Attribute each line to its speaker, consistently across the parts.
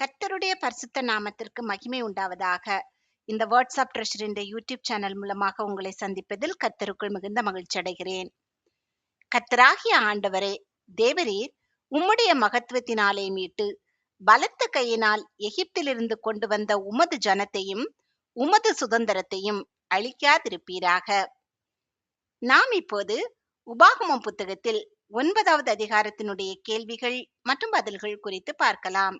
Speaker 1: கர்த்தருடைய பரிசுத்த நாமத்திற்கு மகிமை உண்டாவதாக. இந்த வேர்ட்ஸ் ஆஃப் ட்ரெஷர் என்ற யூடியூப் சேனல் மூலமாக உங்களை சந்திப்பதில் கர்த்தருக்குள் மிகுந்த மகிழ்ச்சி அடைகிறேன். கர்த்தராகிய ஆண்டவரே, தேவரீர் உம்முடைய மகத்துவத்தினாலே மீட்டு பலத்த கையினால் எகிப்திலிருந்து கொண்டு வந்த உமது ஜனத்தையும் உமது சுதந்திரத்தையும் அழிக்காதிருப்பீராக. நாம் இப்போது உபாகமம் புத்தகத்தில் 9வது அதிகாரத்தினுடைய கேள்விகள் மற்றும் பதில்கள் குறித்து பார்க்கலாம்.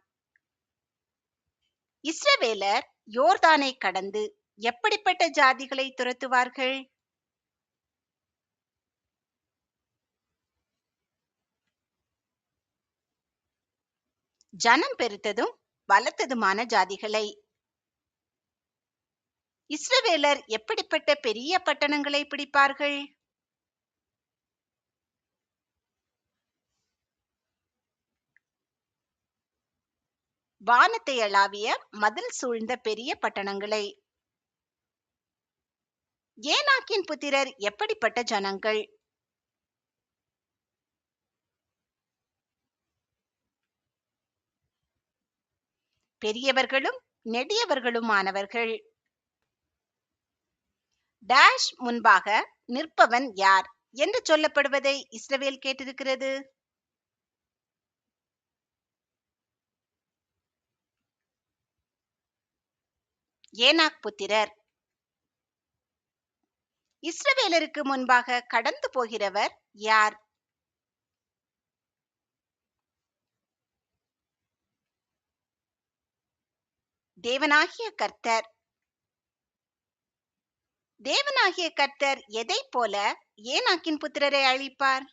Speaker 1: இஸ்ரவேலர் யோர்தானை கடந்து எப்படிப்பட்ட ஜாதிகளை துரத்துவார்கள்? ஜனம் பெருத்ததும் பலத்ததுமான ஜாதிகளை. இஸ்ரவேலர் எப்படிப்பட்ட பெரிய பட்டணங்களை பிடிப்பார்கள்? வானத்தை அளாவிய மதில் சூழ்ந்த பெரிய பட்டணங்களை. ஏனாக்கின் புத்திரர் எப்படிப்பட்ட ஜனங்கள்? பெரியவர்களும் நெடியவர்களுமானவர்கள். டேஷ் முன்பாக நிற்பவன் யார் என்று சொல்லப்படுவதை இஸ்ரவேல் கேட்டிருக்கிறது. ஏனாக் புத்திரர். இஸ்ரவேலருக்கு முன்பாக கடந்து போகிறவர் யார்? தேவனாகிய கர்த்தர். தேவனாகிய கர்த்தர் எதைப் போல ஏனாக்கின் புத்திரரை அழிப்பார்?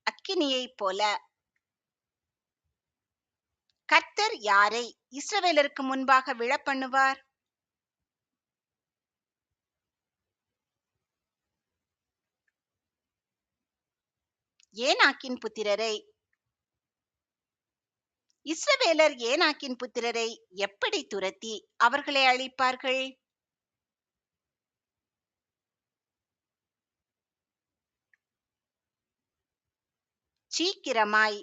Speaker 1: அக்கினியைப் போல. கர்த்தர் யாரை இஸ்ரவேலருக்கு முன்பாக விழப்பண்ணுவார்? ஏனாக்கின் புத்திரரை. இஸ்ரவேலர் ஏனாக்கின் புத்திரரை எப்படி துரத்தி அவர்களை அழிப்பார்கள்? சீக்கிரமாய்.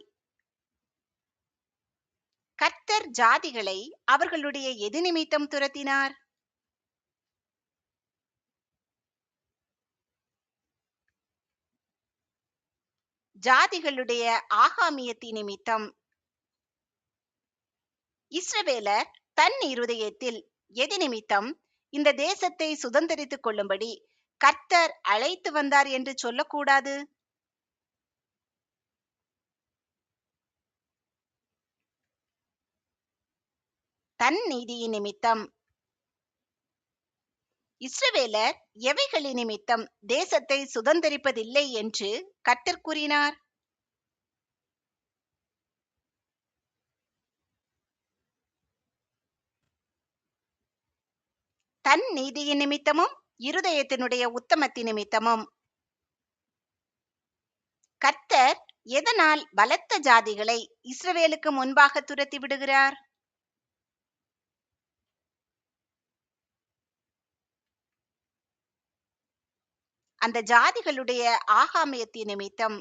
Speaker 1: கர்த்தர் ஜாதிகளை அவர்களுடைய எது நிமித்தம் துரத்தினார்? ஜாதிகளுடைய ஆகாமியத்தின் நிமித்தம். இஸ்ரவேலர் தன் இருதயத்தில் எது நிமித்தம் இந்த தேசத்தை சுதந்தரித்துக் கொள்ளும்படி கர்த்தர் அழைத்து வந்தார் என்று சொல்லக்கூடாது? தன் நீதியின் நிமித்தம். இஸ்ரவேலர் எவைகளின் நிமித்தம் தேசத்தை சுதந்தரிப்பதில்லை என்று கர்த்தர் கூறினார்? தன் நீதியின் நிமித்தமும் இருதயத்தினுடைய உத்தமத்தின் நிமித்தமும். கர்த்தர் எதனால் பலத்த ஜாதிகளை இஸ்ரவேலுக்கு முன்பாக துரத்தி விடுகிறார்? அந்த ஜாதிகளுடைய ஆகாமியத்தின் நிமித்தம்.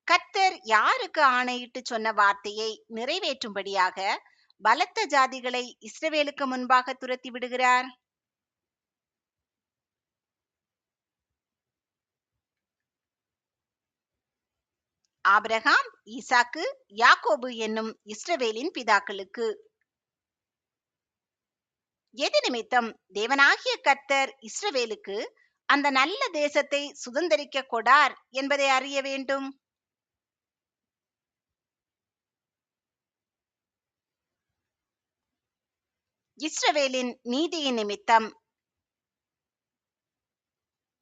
Speaker 1: கர்த்தர் யாருக்கு ஆணையிட்டு சொன்ன வார்த்தையை நிறைவேற்றும்படியாக பலத்த ஜாதிகளை இஸ்ரவேலுக்கு முன்பாக துரத்தி விடுகிறார்? ஆபிரகாம், ஈசாக்கு, யாக்கோபு என்னும் இஸ்ரவேலின் பிதாக்களுக்கு. எது நிமித்தம் தேவனாகிய கர்த்தர் இஸ்ரவேலுக்கு அந்த நல்ல தேசத்தை சுதந்தரிக்க கொடார் என்பதை அறிய வேண்டும். இஸ்ரவேலின் நீதியின் நிமித்தம்.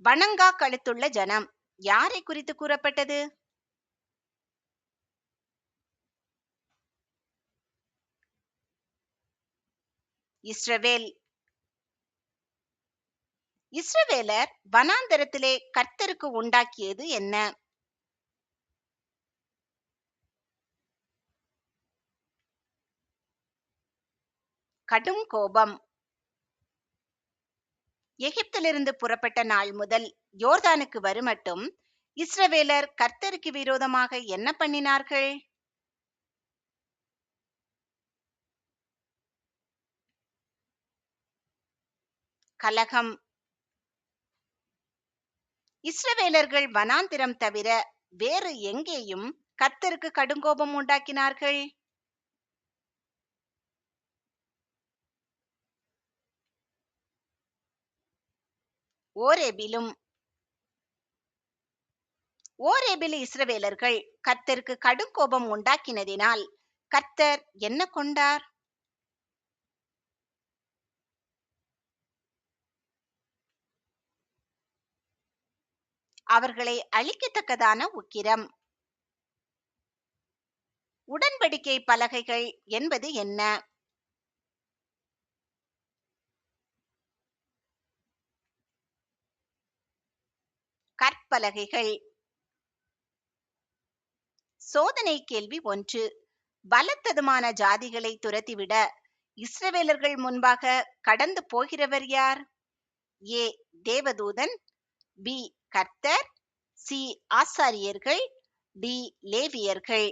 Speaker 1: வணங்கா கழுத்துள்ள ஜனம் யாரை குறித்து கூறப்பட்டது? இஸ்ரவேல். இஸ்ரவேலர் வனாந்தரத்திலே கர்த்தருக்கு உண்டாக்கியது என்ன? கடும் கோபம். எகிப்திலிருந்து புறப்பட்ட நாள் முதல் யோர்தானுக்கு வருமட்டும் இஸ்ரவேலர் கர்த்தருக்கு விரோதமாக என்ன பண்ணினார்கள்? கலகம். இஸ்ரவேலர்கள் வனாந்திரம் தவிர வேறு எங்கேயும் கர்த்தருக்கு கடுங்கோபம் உண்டாக்கினார்கள்? ஓரேபிலும். ஓரேபில் இஸ்ரவேலர்கள் கர்த்தருக்கு கடுங்கோபம் உண்டாக்கினதினால் கர்த்தர் என்ன கொண்டார்? அவர்களை அழிக்கத்தக்கதான உக்கிரம். உடன்படிக்கை பலகைகள் என்பது என்ன? கற்பலகைகள். சோதனை கேள்வி 1. பலத்ததுமான ஜாதிகளை துரத்திவிட இஸ்ரவேலர்கள் முன்பாக கடந்து போகிறவர் யார்? ஏ தேவதூதன், பி கர்த்தர், சி ஆசாரியர்கள், டி லேவியர்கள்.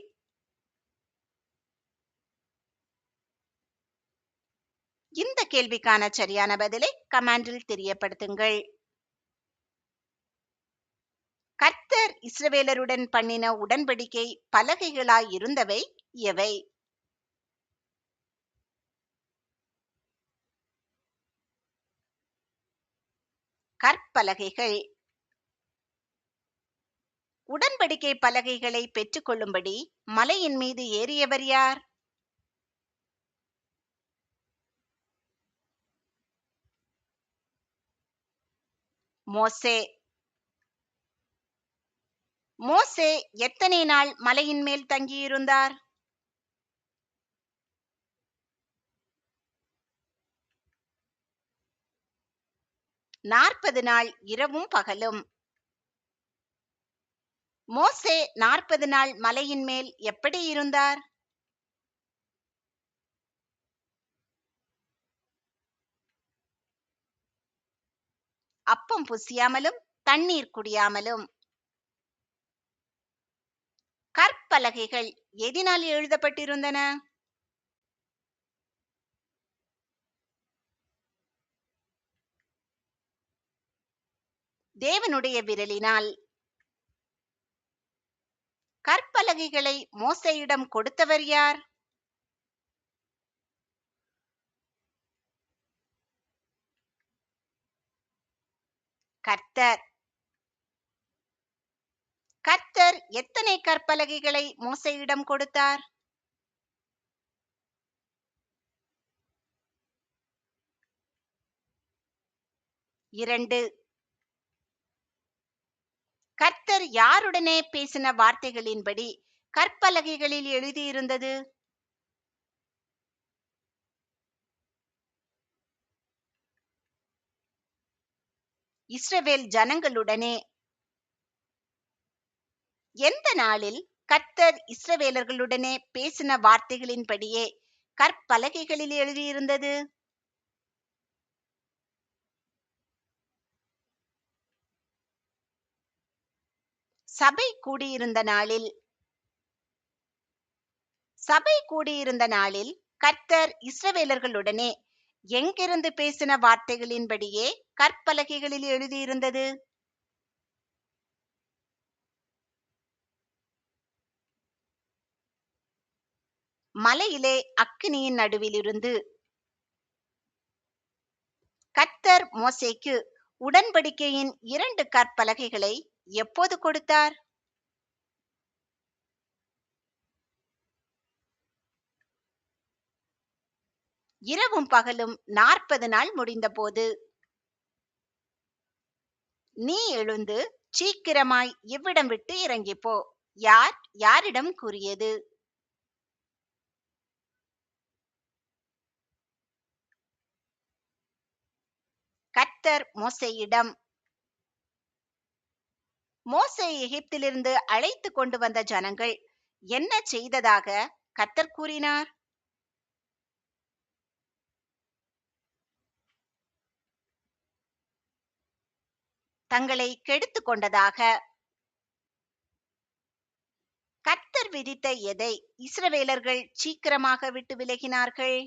Speaker 1: இந்த கேள்விக்கான சரியான பதிலை கமெண்டில் தெரியப்படுத்துங்கள். கர்த்தர் இஸ்ரவேலருடன் பண்ணின உடன்படிக்கை பலகைகளாய் இருந்தவை எவை? கற்பலகைகள். உடன்படிக்கை பலகைகளை பெற்றுக்கொள்ளும்படி மலையின் மீது ஏறியவர் யார்? மோசே. மோசே எத்தனை நாள் மலையின் மேல் தங்கியிருந்தார்? 40 நாள் இரவும் பகலும். மோசே 40 நாள் மலையின் மேல் எப்படி இருந்தார்? அப்பம் புசியாமலும் தண்ணீர் குடியாமலும். கற்பலகைகள் எதினால் எழுதப்பட்டிருந்தன? தேவனுடைய விரலினால். கற்பலகைகளை மோசேயிடம் கொடுத்தவர் யார்? கர்த்தர். கர்த்தர் எத்தனை கற்பலகைகளை மோசேயிடம் கொடுத்தார்? 2. கர்த்தர் யாருடனே பேசின வார்த்தைகளின்படி கற்பலகைகளில் எழுதியிருந்தது? இஸ்ரவேல் ஜனங்களுடனே. எந்த நாளில் கர்த்தர் இஸ்ரவேலர்களுடனே பேசின வார்த்தைகளின்படியே கற்பலகைகளில் எழுதியிருந்தது? சபை கூடியிருந்த நாளில். சபை கூடியிருந்த நாளில் கர்த்தர் இஸ்ரவேலர்களுடனே எங்கிருந்து பேசின வார்த்தைகளின்படியே கற்பலகைகளில் எழுதியிருந்தது? மலையிலே அக்கினியின் நடுவிலிருந்து. கர்த்தர் மோசேக்கு உடன்படிக்கையின் 2 கற்பலகைகளை எப்போது கொடுத்தார்? இரவும் பகலும் 40 நாள் முடிந்தபோது. நீ எழுந்து சீக்கிரமாய் இவ்விடம் விட்டு இறங்கிப்போ. யார் யாரிடம் கூறியது? கர்த்தர் மோசேயிடம். மோசே எகிப்திலிருந்து அழைத்து கொண்டு வந்த ஜனங்கள் என்ன செய்ததாக கர்த்தர் கூறினார்? தங்களை கெடுத்துக் கொண்டதாக. கர்த்தர் விதித்த எதை இஸ்ரவேலர்கள் சீக்கிரமாக விட்டு விலகினார்கள்?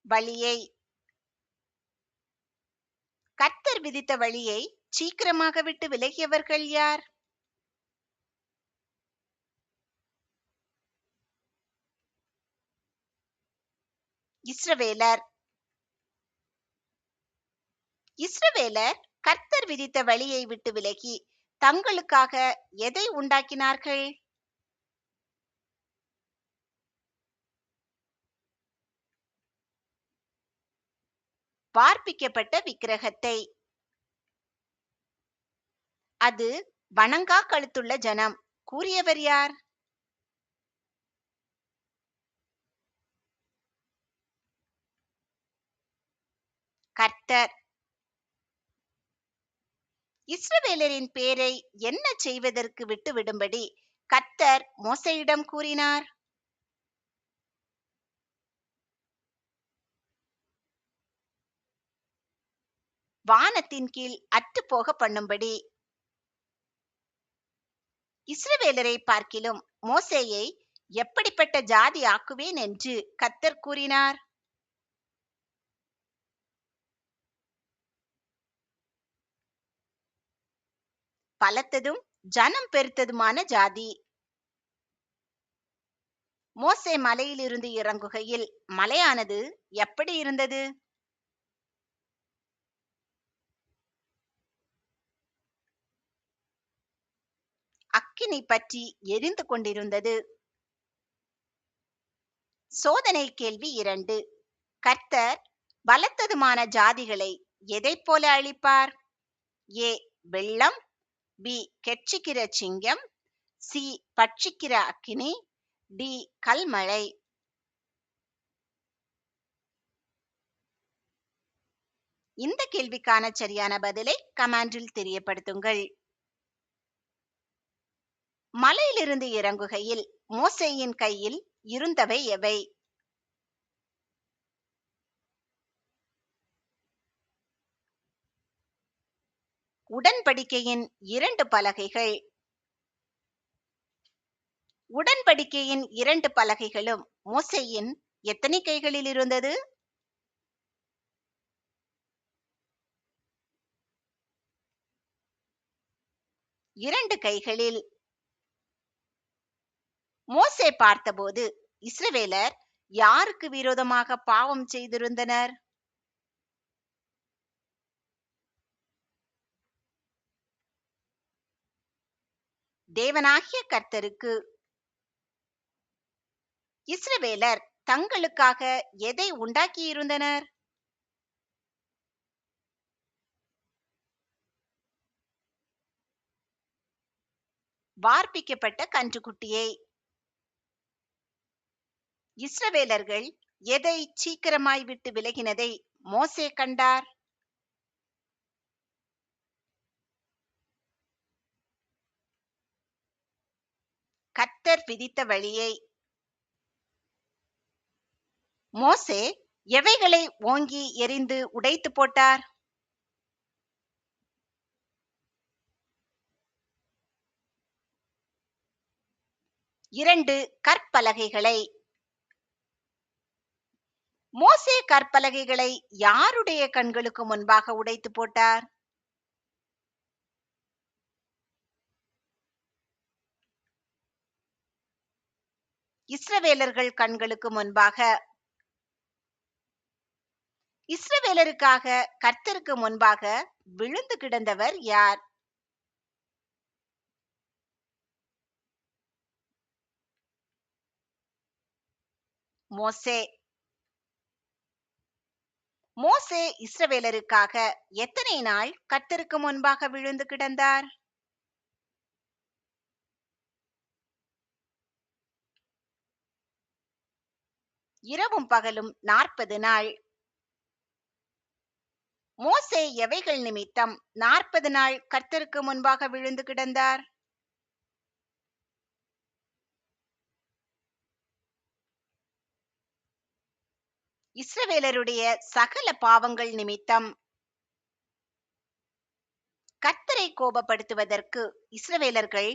Speaker 1: வழியை. கர்த்தர் விதித்த வழியை சீக்கிரமாக விட்டு விலகியவர்கள் யார்? இஸ்ரவேலர். இஸ்ரவேலர் கர்த்தர் விதித்த வழியை விட்டு விலகி தங்களுக்காக எதை உண்டாக்கினார்கள்? வார்ப்பிக்கப்பட்ட விக்கிரகத்தை. அது வணங்கா கழுத்துள்ள ஜனம். கூறியவர் யார்? கர்த்தர். இஸ்ரவேலரின் பேரை என்ன செய்வதற்கு விட்டுவிடும்படி கர்த்தர் மோசேயிடம் கூறினார்? வானத்தின் கீழ் அற்று போக பண்ணும்படி. இஸ்ரவேலரை பார்க்கிலும் மோசேயை எப்படிப்பட்ட ஜாதி ஆக்குவேன் என்று கர்த்தர் கூறினார்? பலத்ததும் ஜனம் பெருத்ததுமான ஜாதி. மோசே மலையிலிருந்து இறங்குகையில் மலையானது எப்படி இருந்தது? அக்கினி பற்றி எரிந்து கொண்டிருந்தது. சோதனை கேள்வி 2. கர்த்தர் பலத்ததுமான ஜாதிகளை எதைப் போல அழிப்பார்? ஏ வெள்ளம், பி கெட்சிக்கிற சிங்கம், சி பட்சிக்கிற அக்கினி, டி கல்மழை. இந்த கேள்விக்கான சரியான பதிலை கமெண்டில் தெரியப்படுத்துங்கள். மலையிலிருந்து இறங்குகையில் மோசேயின் கையில் இருந்தவை எவை? உடன்படிக்கையின் 2 பலகைகள். உடன்படிக்கையின் 2 பலகைகளும் மோசேயின் எத்தனை கைகளில் இருந்தது? 2 கைகளில். மோசே பார்த்தபோது இஸ்ரவேலர் யாருக்கு விரோதமாக பாவம் செய்திருந்தனர்? தேவனாகிய கர்த்தருக்கு. இஸ்ரவேலர் தங்களுக்காக எதை உண்டாக்கியிருந்தனர்? வார்ப்பிக்கப்பட்ட கன்றுக்குட்டியை. இஸ்ரவேலர்கள் எதை சீக்கிரமாய் விட்டு விலகினதை மோசே கண்டார்? கர்த்தர் விதித்த வழியை. மோசே எவைகளை ஓங்கி எறிந்து உடைத்து போட்டார்? 2 கற்பலகைகளை. மோசே கற்பலகைகளை யாருடைய கண்களுக்கு முன்பாக உடைத்து போட்டார்? இஸ்ரவேலர்கள் கண்களுக்கு முன்பாக. இஸ்ரவேலருக்காக கர்த்தருக்கு முன்பாக விழுந்து கிடந்தவர் யார்? மோசே. மோசே இஸ்ரவேலருக்காக எத்தனை நாள் கர்த்தருக்கு முன்பாக விழுந்து கிடந்தார்? இரவும் பகலும் 40 நாள். மோசே எவைகள் நிமித்தம் 40 நாள் கர்த்தருக்கு முன்பாக விழுந்து கிடந்தார்? இஸ்ரவேலருடைய சகல பாவங்கள் நிமித்தம் கர்த்தரை கோபப்படுத்துவதற்கு இஸ்ரவேலர்கள்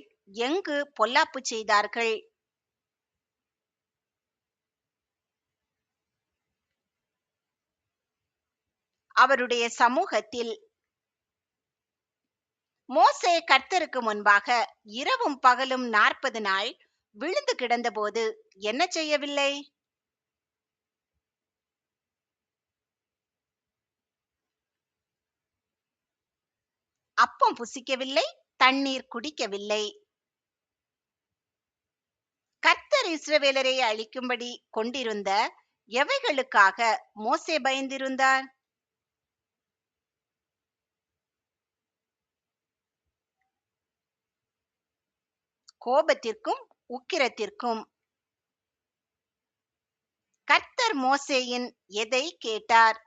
Speaker 1: எங்கு பொல்லாப்பு செய்தார்கள்? அவருடைய சமூகத்தில். மோசே கர்த்தருக்கு முன்பாக இரவும் பகலும் 40 நாள் விழுந்து கிடந்தபோது என்ன செய்யவில்லை? அப்பம் புசிக்கவில்லை, தண்ணீர் குடிக்கவில்லை. கர்த்தர் இஸ்ரவேலரை அழிக்கும்படி கொண்டிருந்த எவைகளுக்காக மோசே பயந்திருந்தார்? கோபத்திற்கும் உக்கிரத்திற்கும். கர்த்தர் மோசேயின் எதை கேட்டார்?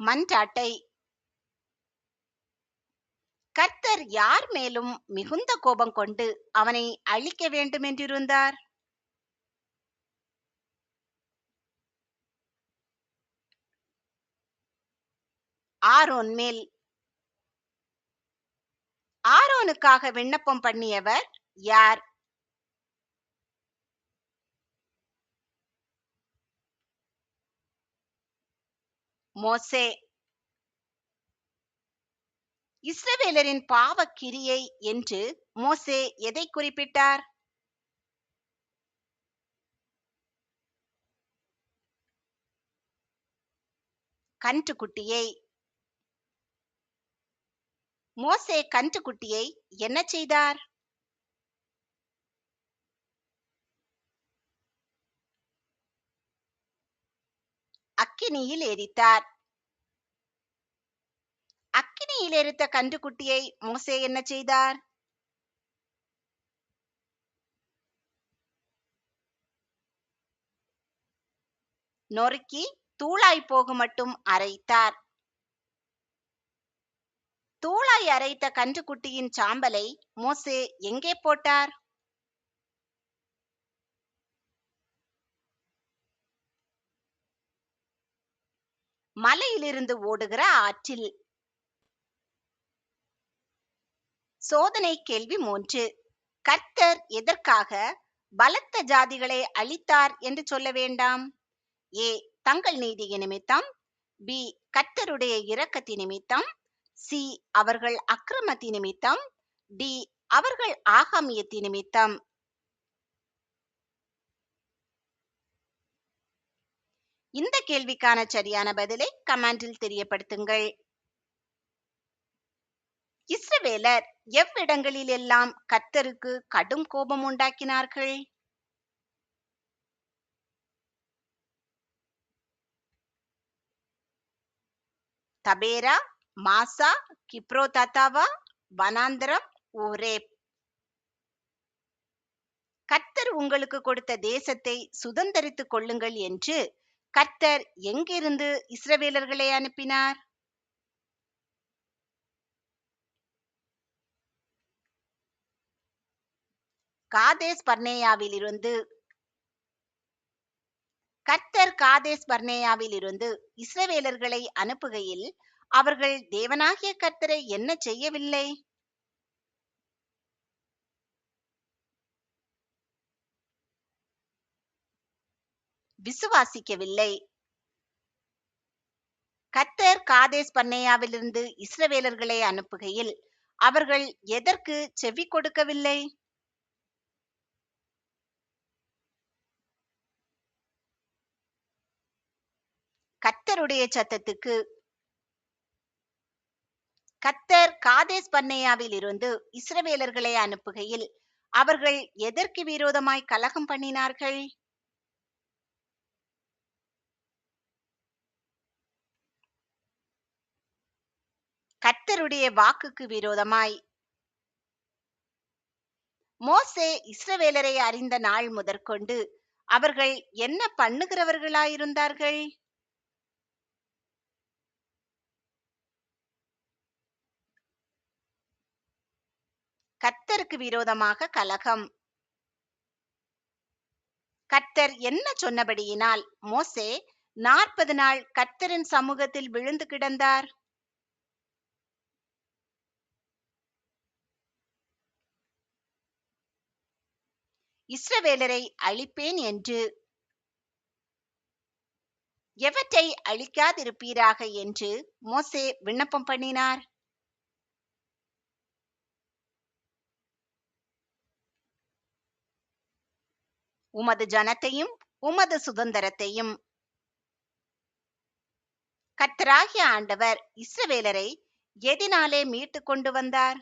Speaker 1: மன்றாட்டை. கர்த்தர் யார் மேலும் மிகுந்த கோபம் கொண்டு அவனை அழிக்க வேண்டும் என்றிருந்தார்? ஆரோன் மேல். ஆரோனுக்காக விண்ணப்பம் பண்ணியவர் யார்? மோசே. இஸ்ரவேலரின் பாவக் கிரியை என்று மோசே எதை குறிப்பிட்டார்? கன்றுக்குட்டியை. மோசே கன்றுக்குட்டியை என்ன செய்தார்? அக்கினியில் எரித்தார். அக்கினியில் எரித்த கன்றுக்குட்டியை மோசே என்ன செய்தார்? நொறுக்கி தூளாய் போகும் மட்டும் அரைத்தார். தூளாய் அரைத்த கன்றுக்குட்டியின் சாம்பலை மோசே எங்கே போட்டார்? மலையிலிருந்து ஓடுகிற ஆற்றில். சோதனை கேள்வி 3. கர்த்தர் எதற்காக பலத்த ஜாதிகளை அழித்தார் என்று சொல்ல வேண்டாம்? ஏ, தங்கள் நீதிய நிமித்தம். பி, கர்த்தருடைய இரக்கத்தின் நிமித்தம். சி, அவர்கள் அக்கிரமத்தின் நிமித்தம். டி, அவர்கள் ஆகாமியத்தின் நிமித்தம். இந்த கேள்விக்கான சரியான பதிலை கமெண்டில் தெரியப்படுத்துங்கள். இஸ்ரவேலர் எவ்விடங்களில் எல்லாம் கர்த்தருக்கு கடும் கோபம் உண்டாக்கினார்கள்? தபேரா, மாசா, கிப்ரோதாத்தாவா, வனாந்தரம், ஓரேப். கர்த்தர் உங்களுக்கு கொடுத்த தேசத்தை சுதந்தரித்துக் கொள்ளுங்கள் என்று கர்த்தர் எங்கிருந்து இஸ்ரவேலர்களை அனுப்பினார்? காதேஸ் பர்னேயாவில் இருந்து. கர்த்தர் காதேஸ் பர்னேயாவில் இருந்து இஸ்ரவேலர்களை அனுப்புகையில் அவர்கள் தேவனாகிய கர்த்தரை என்ன செய்யவில்லை? விசுவாசிக்கவில்லை. கர்த்தர் காதேஸ் பர்னேயாவிலிருந்து இஸ்ரவேலர்களை அனுப்புகையில் அவர்கள் எதற்கு செவி கொடுக்கவில்லை? கர்த்தருடைய சத்தத்துக்கு. கர்த்தர் காதேஸ் பர்னேயாவில் இருந்து இஸ்ரவேலர்களை அனுப்புகையில் அவர்கள் எதற்கு விரோதமாய் கலகம் பண்ணினார்கள்? கர்த்தருடைய வாக்குக்கு விரோதமாய். மோசே இஸ்ரவேலரை அறிந்த நாள் முதற்கொண்டு அவர்கள் என்ன பண்ணுகிறவர்களாயிருந்தார்கள்? கர்த்தருக்கு விரோதமாக கலகம். கர்த்தர் என்ன சொன்னபடியினால் மோசே 40 நாள் கர்த்தரின் சமூகத்தில் விழுந்து கிடந்தார்? இஸ்ரவேலரை அழிப்பேன் என்று. எவற்றை அழிக்காதிருப்பீராக என்று மோசே விண்ணப்பம் பண்ணினார்? உமது ஜனத்தையும் உமது சுதந்திரத்தையும். கர்த்தராகிய ஆண்டவர் இஸ்ரவேலரை எதினாலே மீட்டு கொண்டு வந்தார்?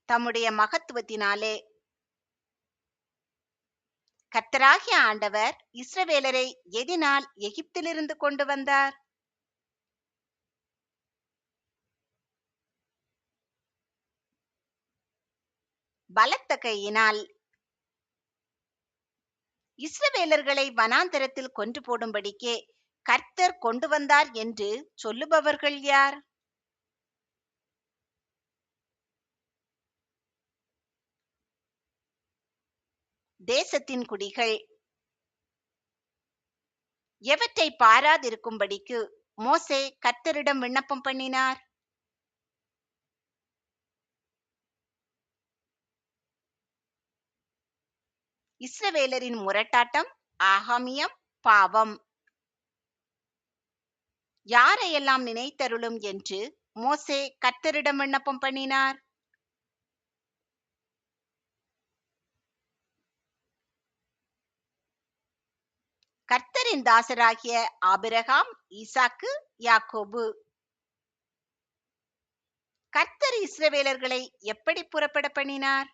Speaker 1: தம்முடைய மகத்துவத்தினாலே. கர்த்தராகிய ஆண்டவர் இஸ்ரவேலரை எதினால் எகிப்திலிருந்து கொண்டு வந்தார்? பலத்த கையினால். இஸ்ரவேலர்களை வனாந்தரத்தில் கொன்று போடும்படிக்கே கர்த்தர் கொண்டு வந்தார் என்று சொல்லுபவர்கள் யார்? தேசத்தின் குடிகள். எவற்றை பாராதிருக்கும்படிக்கு மோசே கர்த்தரிடம் விண்ணப்பம் பண்ணினார்? இஸ்ரவேலரின் முரட்டாட்டம், ஆகாமியம், பாவம். யாரையெல்லாம் நினைத்தருளும் என்று மோசே கர்த்தரிடம் விண்ணப்பம் பண்ணினார்? கர்த்தரின் தாசராகிய ஆபிரகாம், ஈசாக்கு, யாக்கோபு. கர்த்தர் இஸ்ரவேலர்களை எப்படி புறப்பட பண்ணினார்?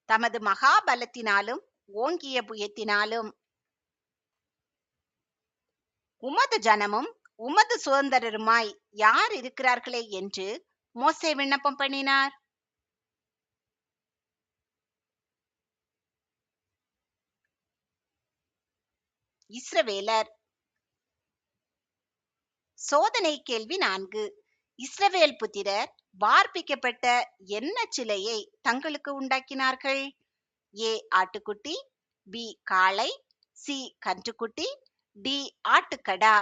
Speaker 1: தமது மகாபலத்தினாலும் ஓங்கிய புயத்தினாலும். உமது ஜனமும் உமது சுதந்திரருமாய் யார் இருக்கிறார்களே என்று மோசே விண்ணப்பம் பண்ணினார்? இஸ்ரவேலர். சோதனை கேள்வி 4. இஸ்ரவேல் புத்திரர் வார்ப்பிக்கப்பட்ட என்ன சிலையை தங்களுக்கு உண்டாக்கினார்கள்? ஏ ஆட்டுக்குட்டி, பி காளை, சி கன்றுக்குட்டி, டி ஆட்டுக்கடா.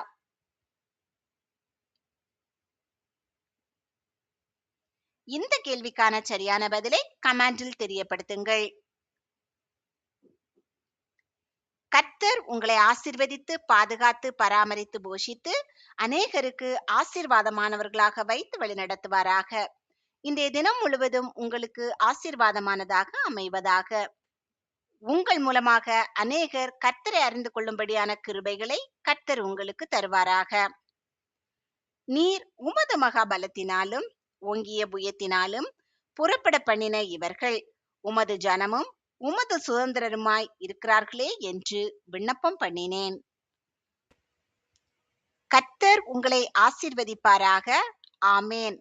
Speaker 1: இந்த கேள்விக்கான சரியான பதிலை கமெண்டில் தெரியப்படுத்துங்கள். கர்த்தர் உங்களை ஆசீர்வதித்து பாதுகாத்து பராமரித்து போஷித்து அநேகருக்கு ஆசீர்வாதமானவர்களாக வைத்து வழிநடத்துவாராக. இன்றைய தினம் முழுவதும் உங்களுக்கு ஆசீர்வாதமானதாக அமைவதாக. உங்கள் மூலமாக அநேகர் கர்த்தரை அறிந்து கொள்ளும்படியான கிருபைகளை கர்த்தர் உங்களுக்கு தருவாராக. நீர் உமது மகாபலத்தினாலும் ஓங்கிய புயத்தினாலும் புறப்பட பண்ணின இவர்கள் உமது ஜனமும் உமது சுதந்திரருமாய் இருக்கிறார்களே என்று விண்ணப்பம் பண்ணினேன். கர்த்தர் உங்களை ஆசீர்வதிப்பாராக. ஆமேன்.